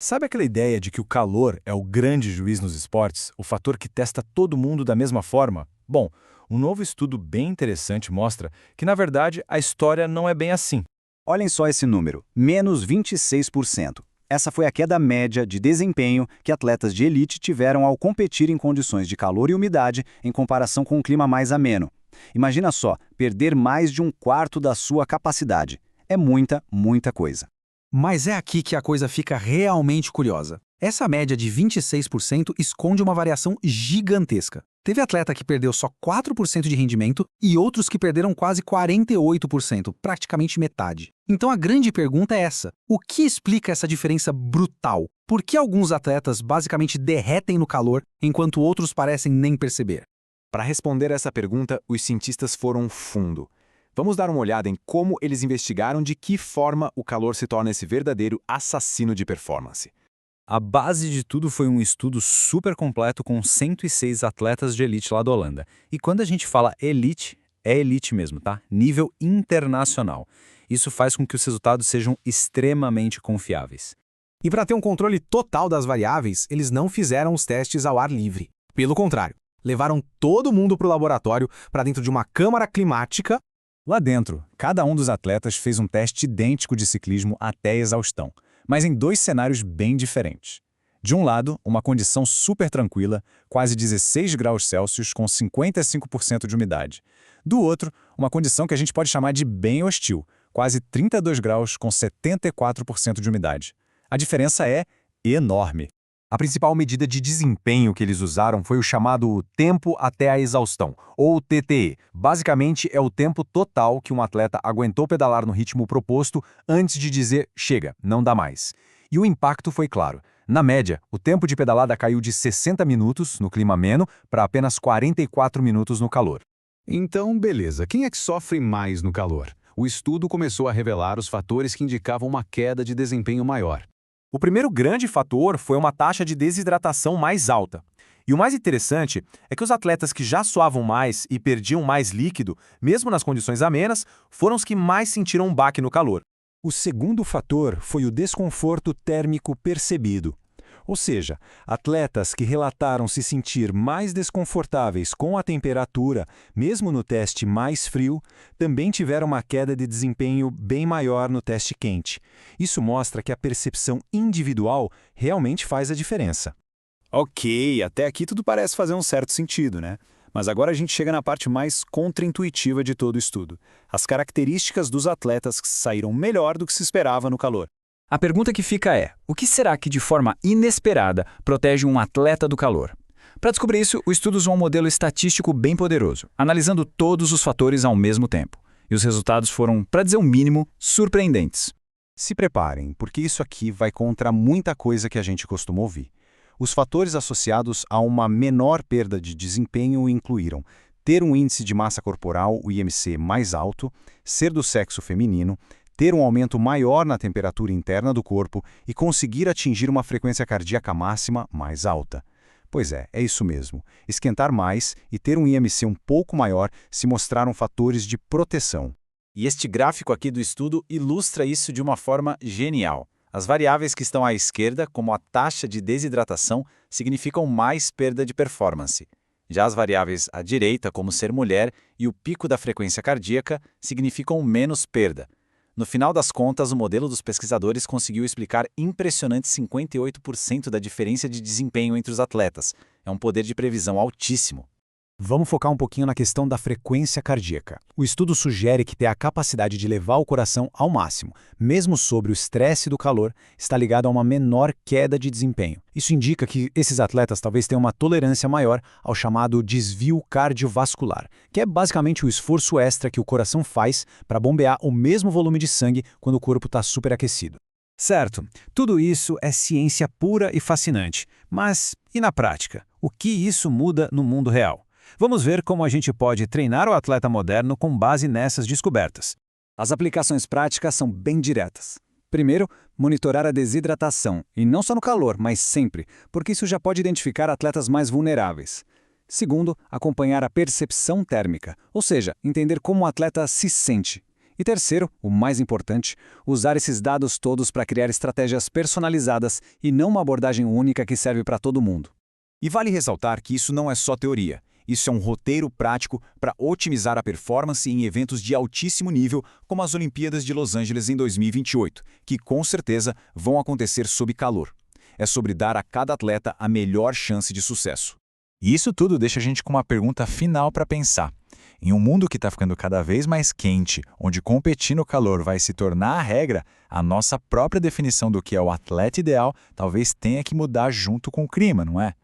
Sabe aquela ideia de que o calor é o grande juiz nos esportes, o fator que testa todo mundo da mesma forma? Bom, um novo estudo bem interessante mostra que, na verdade, a história não é bem assim. Olhem só esse número, menos 26%. Essa foi a queda média de desempenho que atletas de elite tiveram ao competir em condições de calor e umidade em comparação com um clima mais ameno. Imagina só, perder mais de um quarto da sua capacidade. É muita, muita coisa. Mas é aqui que a coisa fica realmente curiosa. Essa média de 26% esconde uma variação gigantesca. Teve atleta que perdeu só 4% de rendimento e outros que perderam quase 48%, praticamente metade. Então a grande pergunta é essa: o que explica essa diferença brutal? Por que alguns atletas basicamente derretem no calor, enquanto outros parecem nem perceber? Para responder essa pergunta, os cientistas foram fundo. Vamos dar uma olhada em como eles investigaram de que forma o calor se torna esse verdadeiro assassino de performance. A base de tudo foi um estudo super completo com 106 atletas de elite lá da Holanda. E quando a gente fala elite, é elite mesmo, tá? Nível internacional. Isso faz com que os resultados sejam extremamente confiáveis. E para ter um controle total das variáveis, eles não fizeram os testes ao ar livre. Pelo contrário, levaram todo mundo para o laboratório, para dentro de uma câmara climática. Lá dentro, cada um dos atletas fez um teste idêntico de ciclismo até a exaustão, mas em dois cenários bem diferentes. De um lado, uma condição super tranquila, quase 16 graus Celsius com 55% de umidade. Do outro, uma condição que a gente pode chamar de bem hostil, quase 32 graus com 74% de umidade. A diferença é enorme. A principal medida de desempenho que eles usaram foi o chamado tempo até a exaustão, ou TTE. Basicamente, é o tempo total que um atleta aguentou pedalar no ritmo proposto antes de dizer chega, não dá mais. E o impacto foi claro. Na média, o tempo de pedalada caiu de 60 minutos no clima ameno para apenas 44 minutos no calor. Então, beleza. Quem é que sofre mais no calor? O estudo começou a revelar os fatores que indicavam uma queda de desempenho maior. O primeiro grande fator foi uma taxa de desidratação mais alta. E o mais interessante é que os atletas que já suavam mais e perdiam mais líquido, mesmo nas condições amenas, foram os que mais sentiram um baque no calor. O segundo fator foi o desconforto térmico percebido. Ou seja, atletas que relataram se sentir mais desconfortáveis com a temperatura, mesmo no teste mais frio, também tiveram uma queda de desempenho bem maior no teste quente. Isso mostra que a percepção individual realmente faz a diferença. Ok, até aqui tudo parece fazer um certo sentido, né? Mas agora a gente chega na parte mais contraintuitiva de todo o estudo. As características dos atletas que saíram melhor do que se esperava no calor. A pergunta que fica é: o que será que de forma inesperada protege um atleta do calor? Para descobrir isso, o estudo usou um modelo estatístico bem poderoso, analisando todos os fatores ao mesmo tempo. E os resultados foram, para dizer o mínimo, surpreendentes. Se preparem, porque isso aqui vai contra muita coisa que a gente costuma ouvir. Os fatores associados a uma menor perda de desempenho incluíram ter um índice de massa corporal, o IMC, mais alto, ser do sexo feminino, ter um aumento maior na temperatura interna do corpo e conseguir atingir uma frequência cardíaca máxima mais alta. Pois é isso mesmo. Esquentar mais e ter um IMC um pouco maior se mostraram fatores de proteção. E este gráfico aqui do estudo ilustra isso de uma forma genial. As variáveis que estão à esquerda, como a taxa de desidratação, significam mais perda de performance. Já as variáveis à direita, como ser mulher e o pico da frequência cardíaca, significam menos perda. No final das contas, o modelo dos pesquisadores conseguiu explicar impressionantes 58% da diferença de desempenho entre os atletas. É um poder de previsão altíssimo. Vamos focar um pouquinho na questão da frequência cardíaca. O estudo sugere que ter a capacidade de levar o coração ao máximo, mesmo sob o estresse do calor, está ligado a uma menor queda de desempenho. Isso indica que esses atletas talvez tenham uma tolerância maior ao chamado desvio cardiovascular, que é basicamente o esforço extra que o coração faz para bombear o mesmo volume de sangue quando o corpo está superaquecido. Certo, tudo isso é ciência pura e fascinante. Mas e na prática? O que isso muda no mundo real? Vamos ver como a gente pode treinar o atleta moderno com base nessas descobertas. As aplicações práticas são bem diretas. Primeiro, monitorar a desidratação, e não só no calor, mas sempre, porque isso já pode identificar atletas mais vulneráveis. Segundo, acompanhar a percepção térmica, ou seja, entender como o atleta se sente. E terceiro, o mais importante, usar esses dados todos para criar estratégias personalizadas e não uma abordagem única que serve para todo mundo. E vale ressaltar que isso não é só teoria. Isso é um roteiro prático para otimizar a performance em eventos de altíssimo nível, como as Olimpíadas de Los Angeles em 2028, que com certeza vão acontecer sob calor. É sobre dar a cada atleta a melhor chance de sucesso. E isso tudo deixa a gente com uma pergunta final para pensar. Em um mundo que está ficando cada vez mais quente, onde competir no calor vai se tornar a regra, a nossa própria definição do que é o atleta ideal talvez tenha que mudar junto com o clima, não é?